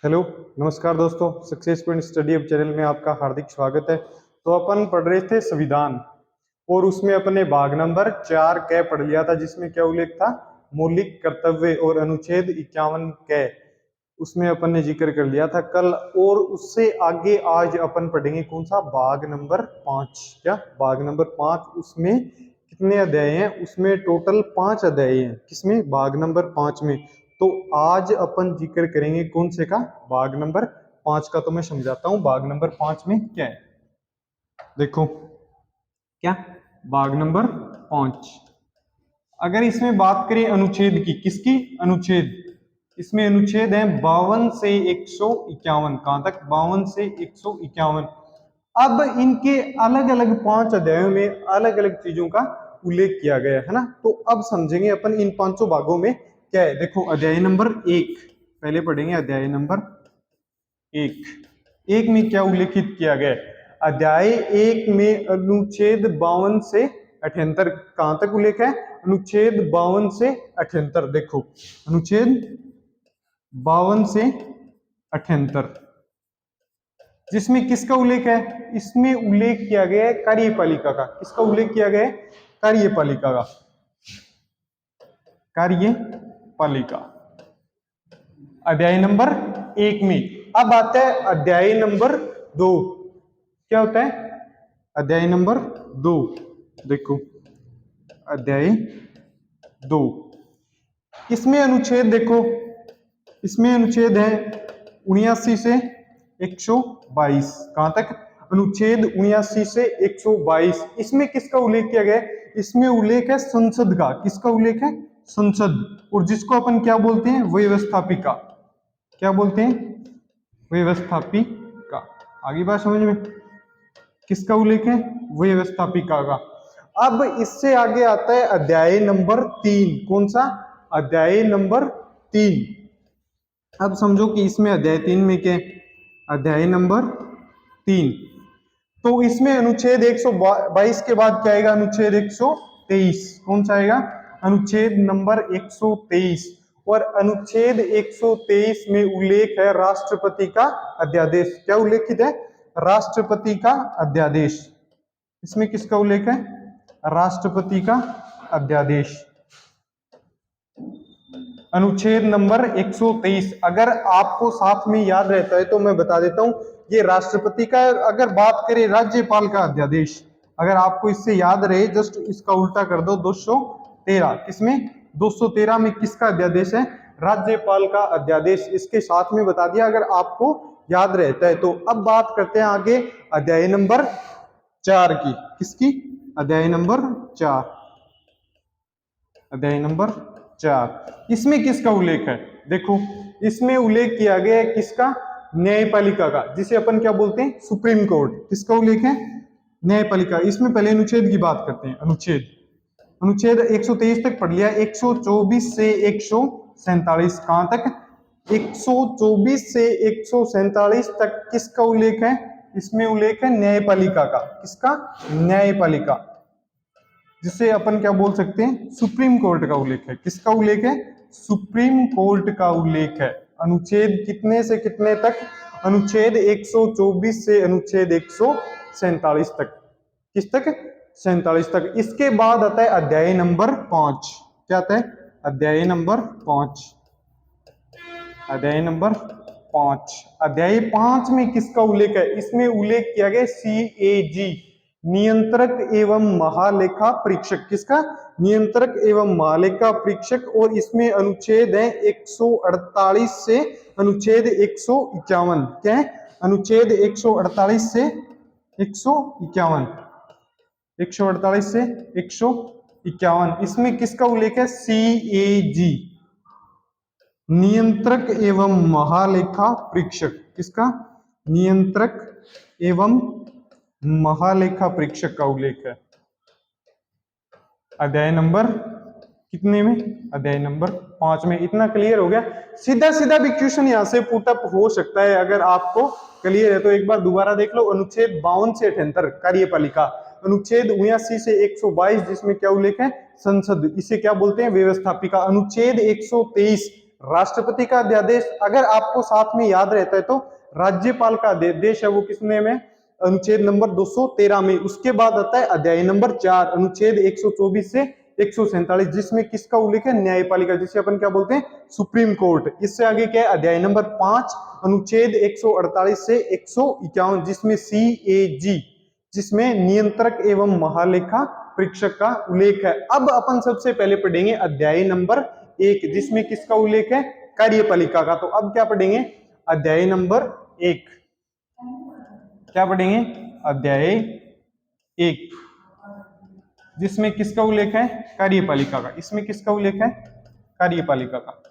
Hello, नमस्कार दोस्तों। Success point study अब चैनल में आपका हार्दिक स्वागत है। तो अपन पढ़ रहे थे संविधान और उसमें अपने भाग नंबर 4 क पढ़ लिया था, जिसमें क्या उल्लेख था, मौलिक कर्तव्य, और अनुच्छेद 51 क उसमें अपन ने जिक्र कर लिया था कल। और उससे आगे आज अपन पढ़ेंगे कौन सा, भाग नंबर 5। क्या भाग नंबर 5? उसमें कितने अध्याय हैं? उसमें टोटल 5 अध्याय हैं। किसमें? भाग नंबर 5 में। तो आज अपन जिक्र करेंगे कौन से का, भाग नंबर 5 का। तो मैं समझाता हूं भाग नंबर 5 में क्या है। देखो क्या, भाग नंबर 5, अगर इसमें बात करें अनुच्छेद की, किसकी? अनुच्छेद। इसमें अनुच्छेद है 52 से 151। कहां तक? 52 से 151। अब इनके अलग अलग 5 अध्यायों में अलग अलग चीजों का उल्लेख किया गया है ना। तो अब समझेंगे अपन इन पांचों भागों में क्या है। देखो अध्याय नंबर 1 पहले पढ़ेंगे। अध्याय नंबर 1 में क्या उल्लेखित किया गया है? अध्याय 1 में अनुच्छेद 52 से 78। कहां तक उल्लेख है? अनुच्छेद 52 से 78। देखो अनुच्छेद 52 से 78, जिसमें किसका उल्लेख है? इसमें उल्लेख किया गया है कार्यपालिका का। किसका उल्लेख किया गया है? कार्यपालिका का। कार्यपालिका अध्याय नंबर 1 में। अब आता है अध्याय नंबर 2। क्या होता है अध्याय नंबर 2? देखो अध्याय 2, इसमें अनुच्छेद देखो, इसमें अनुच्छेद है 79 से 122। कहां तक? अनुच्छेद 79 से 122। इसमें किसका उल्लेख किया गया है? इसमें उल्लेख है संसद का। किसका उल्लेख है? संसद। और जिसको अपन क्या बोलते हैं? व्यवस्थापिका। क्या बोलते हैं? व्यवस्थापिका। आगे बात समझ में? किसका उल्लेख है? व्यवस्थापिका का। अब इससे आगे आता है अध्याय नंबर 3। कौन सा? अध्याय नंबर 3। अब समझो कि इसमें अध्याय 3 में क्या? अध्याय नंबर 3, तो इसमें अनुच्छेद 122 के बाद क्या आएगा? अनुच्छेद 123। कौन सा आएगा? अनुच्छेद नंबर 123। और अनुच्छेद 123 में उल्लेख है राष्ट्रपति का अध्यादेश। क्या उल्लेखित है? राष्ट्रपति का अध्यादेश। इसमें किसका उल्लेख है? राष्ट्रपति का अध्यादेश। अनुच्छेद नंबर 123। अगर आपको साथ में याद रहता है तो मैं बता देता हूं, ये राष्ट्रपति का। अगर बात करें राज्यपाल का अध्यादेश, अगर आपको इससे याद रहे, जस्ट इसका उल्टा कर दो, 213। किसमें? 213 में किसका अध्यादेश है? राज्यपाल का अध्यादेश। इसके साथ में बता दिया अगर आपको याद रहता है तो। अब बात करते हैं आगे अध्याय नंबर 4 की। किसकी? अध्याय नंबर 4। अध्याय नंबर 4, इसमें किसका उल्लेख है? देखो इसमें उल्लेख किया गया है किसका? न्यायपालिका का, जिसे अपन क्या बोलते हैं? Supreme court. किसका उल्लेख है? न्यायपालिका। इसमें पहले अनुच्छेद की बात करते हैं। अनुच्छेद 123 तक पढ़ लिया। 124 से 147। कहां तक? 124 से 147 तक किसका उल्लेख है? इसमें उल्लेख है न्यायपालिका का। किसका? न्यायपालिका, जिसे अपन क्या बोल सकते हैं? सुप्रीम कोर्ट का उल्लेख है। किसका उल्लेख है? सुप्रीम कोर्ट का उल्लेख है। अनुच्छेद कितने से कितने तक? अनुच्छेद 124 से अनुच्छेद 147 तक। किस तक? 47 तक। इसके बाद आता है अध्याय नंबर 5। क्या आता है? अध्याय नंबर 5। अध्याय नंबर 5। अध्याय 5 में किसका उल्लेख है? इसमें उल्लेख किया गया CAG, नियंत्रक एवं महालेखा परीक्षक। किसका? नियंत्रक एवं महालेखा परीक्षक। और इसमें अनुच्छेद है 148 से अनुच्छेद 151। क्या है? अनुच्छेद 148 से 151। 148 से 151। इसमें किसका उल्लेख है? CAG, नियंत्रक एवं महालेखा परीक्षक। किसका? नियंत्रक एवं महालेखा परीक्षक का उल्लेख है। अध्याय नंबर कितने में? अध्याय नंबर 5 में। इतना क्लियर हो गया? सीधा सीधा भी क्वेश्चन यहां से पुट अप हो सकता है। अगर आपको क्लियर है तो एक बार दोबारा देख लो। अनुच्छेद 52 से 78 कार्यपालिका। अनुच्छेद 79 से 122, जिसमें क्या उल्लेख है? संसद। इसे क्या बोलते हैं? व्यवस्थापिका। अनुच्छेद 123 राष्ट्रपति का अध्यादेश। अगर आपको साथ में याद रहता है तो राज्यपाल का अध्यादेश है वो किसमें में, अनुच्छेद नंबर 213 में। उसके बाद आता है अध्याय नंबर 4 अनुच्छेद 124 से 147, जिसमें किसका उल्लेख है, न्यायपालिका, जिसे अपन क्या बोलते हैं, सुप्रीम कोर्ट। इससे आगे क्या है, अध्याय नंबर 5 अनुच्छेद 148 से 151, जिसमें CAG, जिसमें नियंत्रक एवं महालेखा परीक्षक का उल्लेख है। अब अपन सबसे पहले पढ़ेंगे अध्याय नंबर 1, जिसमें किसका उल्लेख है, कार्यपालिका का। तो अब क्या पढ़ेंगे, अध्याय नंबर 1, क्या पढ़ेंगे, अध्याय 1, जिसमें किसका उल्लेख है, कार्यपालिका का। इसमें किसका उल्लेख है, कार्यपालिका का।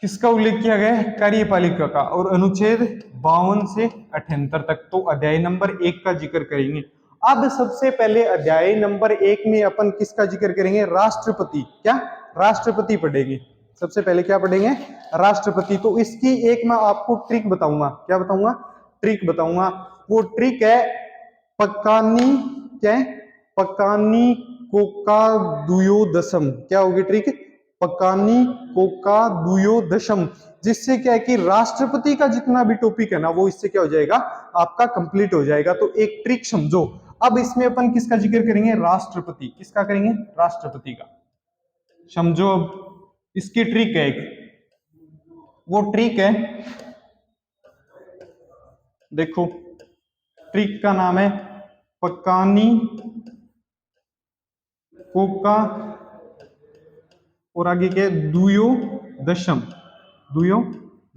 किसका उल्लेख किया गया है, कार्यपालिका का। और अनुच्छेद 52 से 78 तक तो अध्याय नंबर 1 का जिक्र करेंगे। अब सबसे पहले अध्याय नंबर 1 में अपन किसका जिक्र करेंगे, राष्ट्रपति। क्या, राष्ट्रपति पढ़ेंगे। सबसे पहले क्या पढ़ेंगे, राष्ट्रपति। तो इसकी एक मैं आपको ट्रिक बताऊंगा। क्या बताऊंगा, ट्रिक बताऊंगा। वो ट्रिक है पकानी, क्या है, पकानी कोका दुयोदशम। क्या होगी ट्रिक, पकानी कोका दुयोदशम, जिससे क्या है कि राष्ट्रपति का जितना भी टॉपिक है ना वो इससे क्या हो जाएगा, आपका कंप्लीट हो जाएगा। तो एक ट्रिक समझो। अब इसमें अपन किसका जिक्र करेंगे, राष्ट्रपति। किसका करेंगे, राष्ट्रपति का। समझो अब इसकी ट्रिक है एक, वो ट्रिक है, देखो ट्रिक का नाम है पकानी कोका और आगे क्या है, दुयो दशम। दुयो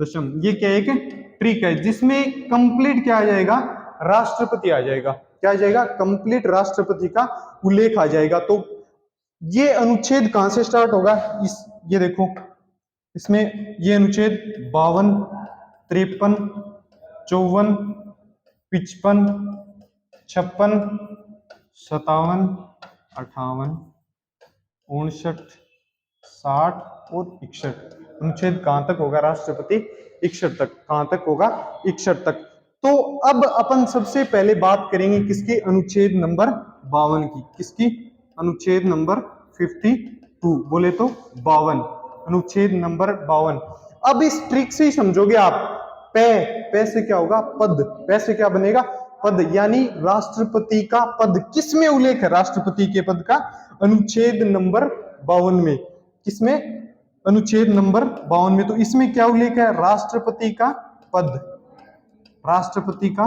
दशम, ये क्या एक ट्रिक है जिसमें कंप्लीट क्या आ जाएगा, राष्ट्रपति आ जाएगा। क्या आ जाएगा, कंप्लीट राष्ट्रपति का उल्लेख आ जाएगा। तो ये अनुच्छेद कहां से स्टार्ट होगा, ये देखो इसमें ये अनुच्छेद 52, 53, 54, 55, 56, 57, 58, 59, 60 और 61, अनुच्छेद कहां तक होगा, राष्ट्रपति 61 तक। कहां तक होगा, 61 तक। तो अब अपन सबसे पहले बात करेंगे किसके, अनुच्छेद नंबर 52 की। किसकी, अनुच्छेद नंबर 52, बोले तो 52, अनुच्छेद नंबर 52। अब इस ट्रिक से ही समझोगे आप, पे से क्या होगा, पद। पे से क्या बनेगा, पद, यानी राष्ट्रपति का पद। किसमें उल्लेख है राष्ट्रपति के पद का, अनुच्छेद नंबर 52 में। किसमें, अनुच्छेद नंबर 52 में। तो इसमें क्या उल्लेख है, राष्ट्रपति का पद, राष्ट्रपति का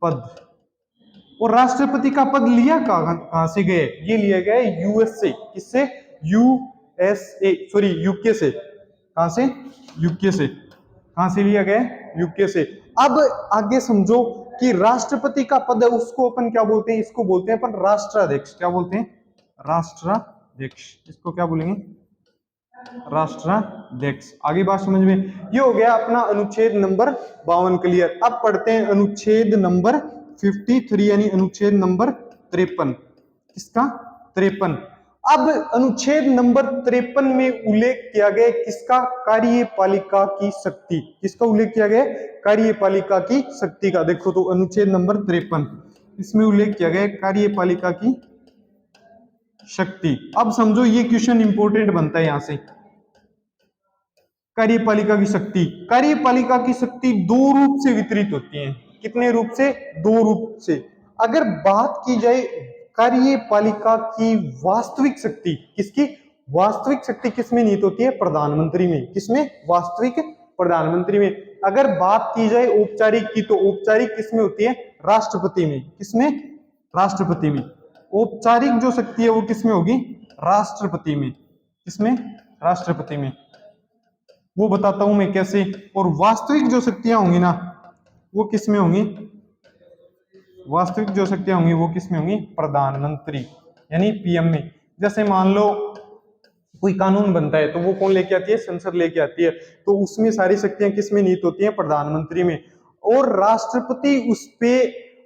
पद। और राष्ट्रपति का पद लिया कहां से गए, ये लिया गया यूएस से। किससे, यूएसए, सॉरी यूके से। कहां से, यूके से। कहां से लिया गया, यूके से। अब आगे समझो कि राष्ट्रपति का पद है उसको अपन क्या बोलते हैं, इसको बोलते हैं अपन राष्ट्राध्यक्ष। क्या बोलते हैं, राष्ट्राध्यक्ष। इसको क्या बोलेंगे, राष्ट्राध्यक्ष। आगे बात समझ में, ये हो गया अपना अनुच्छेद नंबर 52 क्लियर। अब पढ़ते हैं अनुच्छेद नंबर 53, यानी अनुच्छेद नंबर 53। किसका, 53। अब अनुच्छेद नंबर 53 में उल्लेख किया गया किसका, कार्यपालिका की शक्ति। किसका उल्लेख किया गया, कार्यपालिका की शक्ति का। देखो तो अनुच्छेद नंबर 53, इसमें उल्लेख किया गया कार्यपालिका की शक्ति। अब समझो ये क्वेश्चन इंपॉर्टेंट बनता है यहां से। कार्यपालिका की शक्ति, कार्यपालिका की शक्ति दो रूप से वितरित होती है। कितने रूप से, दो रूप से। अगर बात की जाए कार्यपालिका की वास्तविक शक्ति, किसकी, वास्तविक शक्ति किसमें निहित होती है, प्रधानमंत्री में। किसमें, वास्तविक, प्रधानमंत्री में। अगर बात की जाए औपचारिक की, तो औपचारिक किसमें होती है, राष्ट्रपति में। किसमें, राष्ट्रपति में। औपचारिक जो शक्ति है वो किसमें होगी, राष्ट्रपति में। किसमें, राष्ट्रपति में। वो बताता हूं मैं कैसे। और वास्तविक जो शक्तियां होंगी ना वो किसमें होंगी, वास्तविक जो शक्तियां होंगी वो किसमें होंगी, प्रधानमंत्री यानी पीएम में। जैसे मान लो कोई कानून बनता है तो वो कौन लेके आती है, संसद लेके आती है। तो उसमें सारी शक्तियां किसमें निहित होती हैं, प्रधानमंत्री में। और राष्ट्रपति उस पे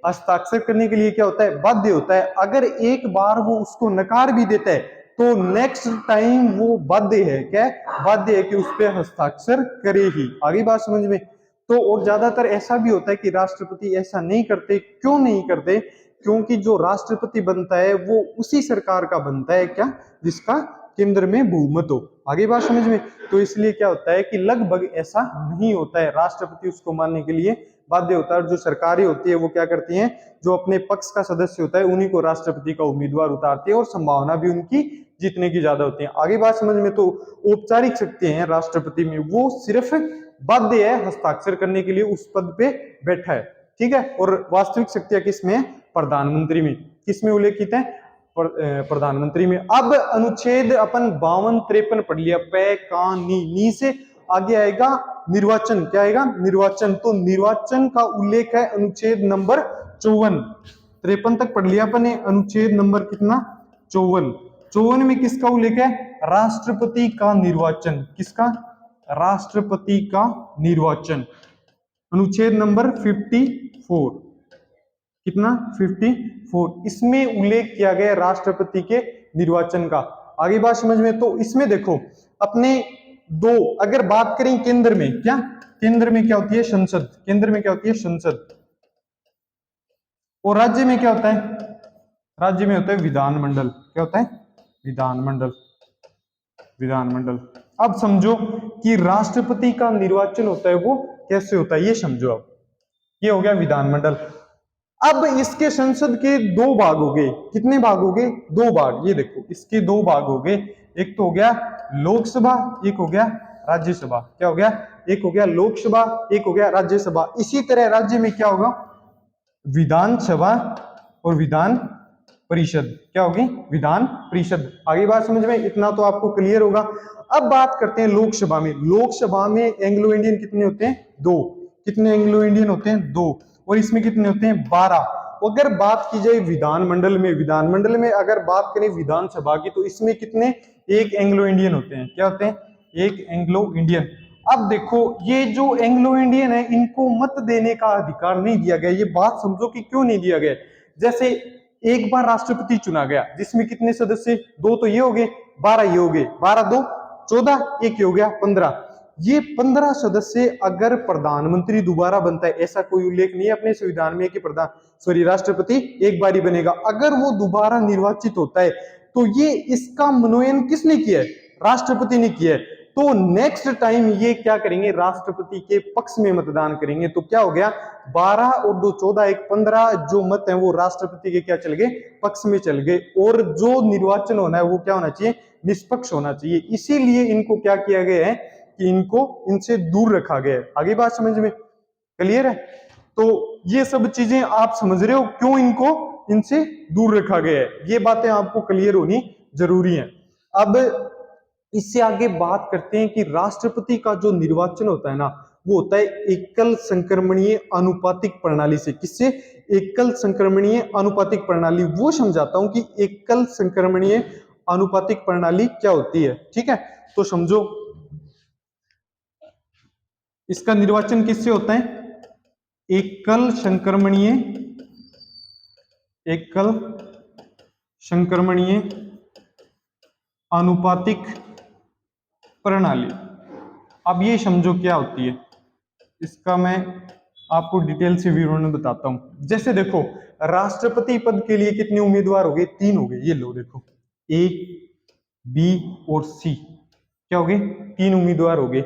हस्ताक्षर करने के लिए क्या होता है, बाध्य होता है। अगर एक बार वो उसको नकार भी देता है तो नेक्स्ट टाइम वो बाध्य है, क्या बाध्य है कि उस पे हस्ताक्षर करे ही। आगे बात समझ में। तो और ज्यादातर ऐसा भी होता है कि राष्ट्रपति ऐसा नहीं करते। क्यों नहीं करते, क्योंकि जो राष्ट्रपति बनता है वो उसी सरकार का बनता है, क्या, जिसका केंद्र में बहुमत हो। आगे बात समझ में। तो इसलिए क्या होता है कि लगभग ऐसा नहीं होता है, राष्ट्रपति उसको मानने के लिए बाध्य होता है। और जो सरकारें होती है वो क्या करती हैं, जो अपने पक्ष का सदस्य होता है उन्हीं को राष्ट्रपति का उम्मीदवार उतारती है और संभावना भी उनकी जीतने की ज्यादा होती है। आगे बात समझ में। तो औपचारिक शक्तियां हैं राष्ट्रपति में, वो सिर्फ बाध्य है हस्ताक्षर करने के लिए, उस पद पे बैठा है, ठीक है। और वास्तविक शक्तियां किसमें है, प्रधानमंत्री में। किसमें उल्लेखित है, प्रधानमंत्री में। अब अनुच्छेद अपन 52-53 पढ़ लिया, पे का नी से आगे आएगा निर्वाचन। क्या आएगा, निर्वाचन। तो निर्वाचन का उल्लेख है अनुच्छेद नंबर 54। 53 तक पढ़ लिया अपन, अनुच्छेद नंबर कितना, 54। 54 में किसका उल्लेख है, राष्ट्रपति का निर्वाचन। किसका, राष्ट्रपति का निर्वाचन। अनुच्छेद नंबर 54, कितना, 54। इसमें उल्लेख किया गया राष्ट्रपति के निर्वाचन का। आगे बात समझ में। तो इसमें देखो अपने दो, अगर बात करें केंद्र में, क्या केंद्र में क्या होती है, संसद। केंद्र में क्या होती है, संसद। और राज्य में क्या होता है, राज्य में होता है विधानमंडल। क्या होता है, विधानमंडल, विधानमंडल। अब समझो कि राष्ट्रपति का निर्वाचन होता है वो कैसे होता है, ये समझो। अब ये हो गया विधानमंडल। अब इसके संसद के दो भाग हो गए। कितने भाग हो गए, दो भाग। ये देखो इसके दो भाग हो गए, एक तो हो गया लोकसभा, एक हो गया राज्यसभा। क्या हो गया, एक हो गया लोकसभा, एक हो गया राज्यसभा। इसी तरह राज्य में क्या होगा, विधानसभा और विधान परिषद। क्या होगी, विधान परिषद। आगे बात समझ में, इतना तो आपको क्लियर होगा। अब बात करते हैं लोकसभा में। लोकसभा में एंग्लो इंडियन कितने होते हैं, दो। कितने एंग्लो इंडियन होते हैं, दो। और इसमें कितने होते हैं, 12। अगर बात की जाए विधानमंडल में, विधानमंडल में अगर बात करें विधानसभा की, तो इसमें कितने, एक एंग्लो इंडियन होते हैं। क्या होते हैं, एक एंग्लो इंडियन। अब देखो ये जो एंग्लो इंडियन है इनको मत देने का अधिकार नहीं दिया गया। ये बात समझो कि क्यों नहीं दिया गया। जैसे एक बार राष्ट्रपति चुना गया जिसमें कितने सदस्य, दो तो ये हो गए, 12 ये हो गए, 12 2 14, एक ये हो गया 15। ये 15 सदस्य अगर प्रधानमंत्री दोबारा बनता है, ऐसा कोई उल्लेख नहीं है अपने संविधान में कि राष्ट्रपति एक बार ही बनेगा। अगर वो दोबारा निर्वाचित होता है तो ये इसका मनोनयन किसने किया है, राष्ट्रपति ने किया है। तो नेक्स्ट टाइम ये क्या करेंगे, राष्ट्रपति के पक्ष में मतदान करेंगे। तो क्या हो गया, 12 और 2 14, एक 15 जो मत है वो राष्ट्रपति के क्या चल गए, पक्ष में चल गए। और जो निर्वाचन होना है वो क्या होना चाहिए, निष्पक्ष होना चाहिए। इसीलिए इनको क्या किया गया है कि इनको इनसे दूर रखा गया है। आगे बात समझ में क्लियर है। तो ये सब चीजें आप समझ रहे हो क्यों इनको इनसे दूर रखा गया है, ये बातें आपको क्लियर होनी जरूरी है। अब इससे आगे बात करते हैं कि राष्ट्रपति का जो निर्वाचन होता है ना, वो होता है एकल संक्रमणीय अनुपातिक प्रणाली से। किससे, एकल संक्रमणीय अनुपातिक प्रणाली। वो समझाता हूं कि एकल संक्रमणीय अनुपातिक प्रणाली क्या होती है, ठीक है। तो समझो इसका निर्वाचन किससे होता है, एकल संक्रमणीय, एकल संक्रमणीय अनुपातिक प्रणाली। अब ये समझो क्या होती है, इसका मैं आपको डिटेल से विवरण बताता हूं। जैसे देखो राष्ट्रपति पद के लिए कितने उम्मीदवार हो गए, 3 हो गए। ये लो देखो, ए बी और सी क्या हो गए, 3 उम्मीदवार हो गए।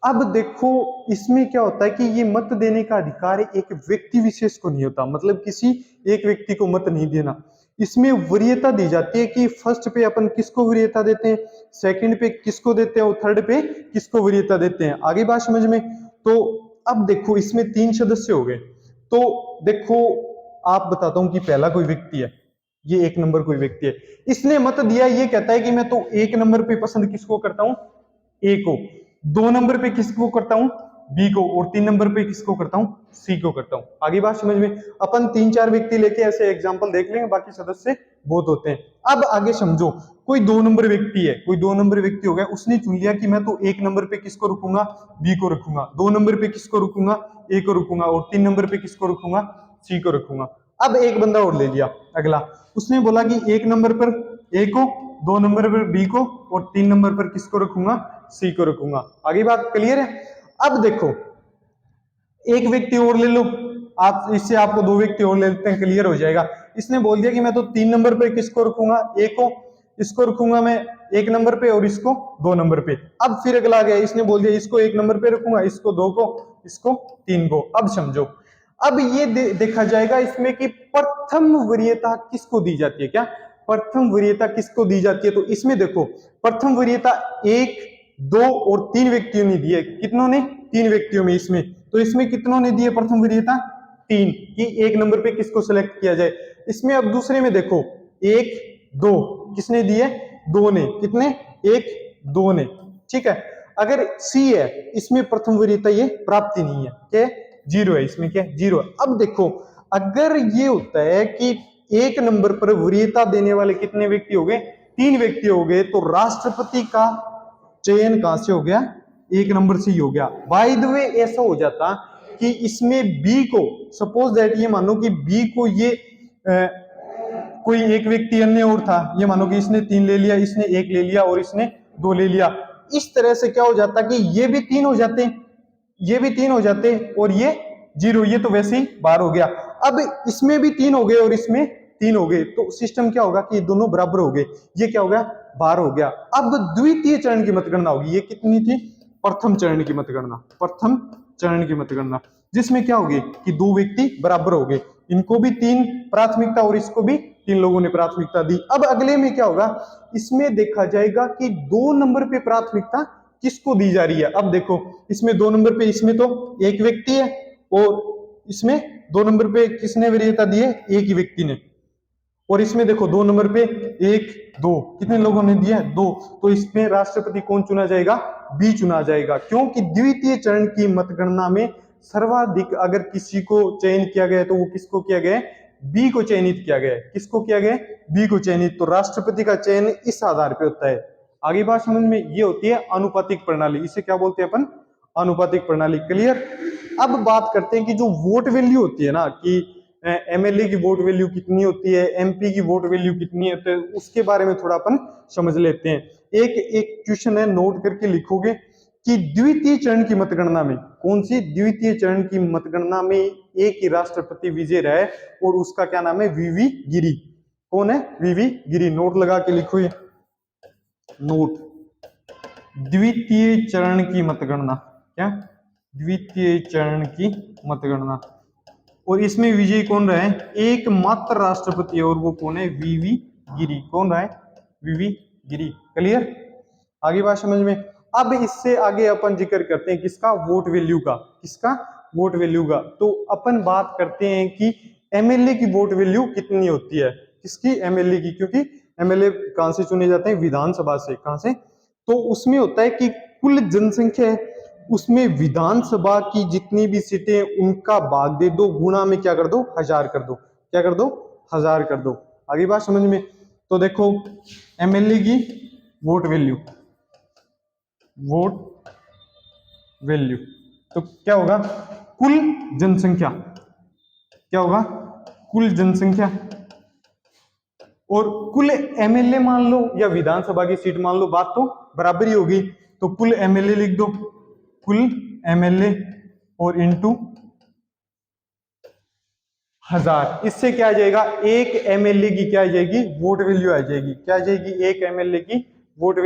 अब देखो इसमें क्या होता है कि ये मत देने का अधिकार एक व्यक्ति विशेष को नहीं होता, मतलब किसी एक व्यक्ति को मत नहीं देना। इसमें वरीयता दी जाती है कि फर्स्ट पे अपन किसको वरीयता देते हैं, सेकंड पे किसको देते हैं और थर्ड पे किसको वरीयता देते हैं। आगे बात समझ में। तो अब देखो इसमें 3 सदस्य हो गए। तो देखो आप बताता हूं कि पहला कोई व्यक्ति है, ये 1 नंबर कोई व्यक्ति है, इसने मत दिया, ये कहता है कि मैं तो 1 नंबर पे पसंद किसको करता हूं, ए को, 2 नंबर पे किसको करता हूं, बी को, और 3 नंबर पे किसको करता हूं, सी को करता हूं। आगे बात समझ में। अपन 3-4 व्यक्ति लेके ऐसे एग्जांपल देख लेंगे, बाकी सदस्य बहुत होते हैं। अब आगे समझो कोई 2 नंबर व्यक्ति है, कोई 2 नंबर व्यक्ति हो गया, उसने चुन लिया कि मैं तो 1 नंबर पे किसको रुकूंगा, बी को रखूंगा, 2 नंबर पे किसको रुकूंगा, ए को रुकूंगा, और 3 नंबर पे किसको रखूंगा, सी को रखूंगा। अब एक बंदा और ले लिया अगला, उसने बोला कि 1 नंबर पर ए को, 2 नंबर पर बी को, और 3 नंबर पर किसको रखूंगा, सी को रखूंगा। आगे बात क्लियर है। अब देखो एक व्यक्ति और ले लो आप, इससे आपको 2 व्यक्ति और ले लेते हैं, क्लियर हो जाएगा। इसने बोल दिया कि मैं तो 3 नंबर पर किसको रखूंगा, ए को, इसको रखूंगा मैं 1 नंबर पे और इसको 2 नंबर पे। अब फिर अगला आ गया, इसने बोल दिया इसको 1 नंबर पे रखूंगा, इसको 2 को, इसको 3 को। अब समझो, अब ये देखा जाएगा इसमें कि प्रथम वरीयता किसको दी जाती है। क्या प्रथम वरीयता किसको दी जाती है? तो इसमें देखो प्रथम वरीयता 1, 2 और 3 व्यक्तियों ने दी है। कितनों ने? 3 व्यक्तियों में। इसमें तो इसमें कितनों ने दी है प्रथम वरीयता? 3, कि 1 नंबर पे किसको सिलेक्ट किया जाए। इसमें अब दूसरे में देखो 1, 2 किसने दिए? 2 ने। कितने? 1, 2 ने। ठीक है। अगर सी है, इसमें प्रथम वरीयता ये प्राप्ति नहीं है, क्या? 0 है। इसमें क्या? 0 है। अब देखो अगर ये होता है कि 1 नंबर पर वरीयता देने वाले कितने व्यक्ति हो गए? 3 व्यक्ति हो गए, तो राष्ट्रपति का चयन कहां से हो गया? 1 नंबर से ही हो गया। बाय द वे ऐसा हो जाता कि इसमें बी को, सपोज दैट ये मानो कि बी को ये कोई एक व्यक्ति अन्य और था, ये मानो कि इसने 3 ले लिया, इसने 1 ले लिया और इसने 2 ले लिया। इस तरह से क्या हो जाता कि ये भी 3 हो जाते, ये भी 3 हो जाते और ये 0, ये तो वैसे ही बाहर हो गया। अब इसमें भी 3 हो गए और इसमें 3 हो गए, तो सिस्टम क्या होगा कि ये दोनों बराबर हो गए, ये क्या हो गया? बाहर हो गया। अब द्वितीय चरण की मतगणना होगी। ये कितनी थी? प्रथम चरण की मतगणना। प्रथम चरण की मतगणना जिसमें क्या होगी कि 2 व्यक्ति बराबर हो गए, इनको भी 3 प्राथमिकता और इसको भी 3 लोगों ने प्राथमिकता दी। अब अगले में क्या होगा? इसमें देखा जाएगा कि 2 नंबर पे प्राथमिकता किसको दी जा रही है। अब देखो इसमें 2 नंबर पे, इसमें तो एक व्यक्ति है और इसमें 2 नंबर पे किसने वरीयता दी है? एक ही व्यक्ति ने। और इसमें देखो 2 नंबर पे 1, 2 कितने लोगों ने दिया? 2। तो इसमें राष्ट्रपति कौन चुना जाएगा? बी चुना जाएगा, क्योंकि द्वितीय चरण की मतगणना में सर्वाधिक अगर किसी को चयन किया गया तो वो किसको किया गया? बी को चयनित किया गया। किसको किया गया? बी को चयनित। तो राष्ट्रपति का चयन इस आधार पे होता है। आगे बात समझ में ये होती है अनुपातिक प्रणाली। इसे क्या बोलते हैं अपन? अनुपातिक प्रणाली। क्लियर? अब बात करते हैं कि जो वोट वैल्यू होती है ना, कि एमएलए की वोट वैल्यू कितनी होती है, एमपी की वोट वैल्यू कितनी होती है, उसके बारे में थोड़ा अपन समझ लेते हैं। एक क्वेश्चन है, नोट करके लिखोगे कि द्वितीय चरण की मतगणना में, कौन सी द्वितीय चरण की मतगणना में एक ही राष्ट्रपति विजय रहा है और उसका क्या नाम है? वीवी गिरी। कौन है? वीवी गिरी। नोट लगा के लिखो ये नोट। द्वितीय चरण की मतगणना, क्या? द्वितीय चरण की मतगणना। और इसमें विजयी कौन रहा है? एकमात्र राष्ट्रपति, और वो कौन है? वीवी गिरी। कौन रहा है? वीवी गिरी। क्लियर? आगे बात समझ में। अब इससे आगे अपन जिक्र करते हैं किसका? वोट वैल्यू का। किसका? वोट वैल्यू का। तो अपन बात करते हैं कि एमएलए की वोट वैल्यू कितनी होती है। किसकी? एमएलए की। क्योंकि एमएलए कहां से चुने जाते हैं? विधानसभा से। कहां से? तो उसमें होता है कि कुल जनसंख्या है, उसमें विधानसभा की जितनी भी सीटें उनका भाग दे दो, गुणा में क्या कर दो? 1000 कर दो। क्या कर दो? 1000 कर दो। आगे बात समझ में। तो देखो एमएलए की वोट वैल्यू, वोट वैल्यू तो क्या होगा? कुल जनसंख्या। क्या होगा? कुल जनसंख्या। और कुल एमएलए मान लो या विधानसभा की सीट मान लो, बात तो बराबर ही होगी। तो कुल एमएलए लिख दो, कुल एमएलए और इनटू 1000। इससे क्या आ जाएगा? एक एमएलए की क्या आ जाएगी? वोट वैल्यू आ जाएगी। क्या आ जाएगी? एक एमएलए की वोट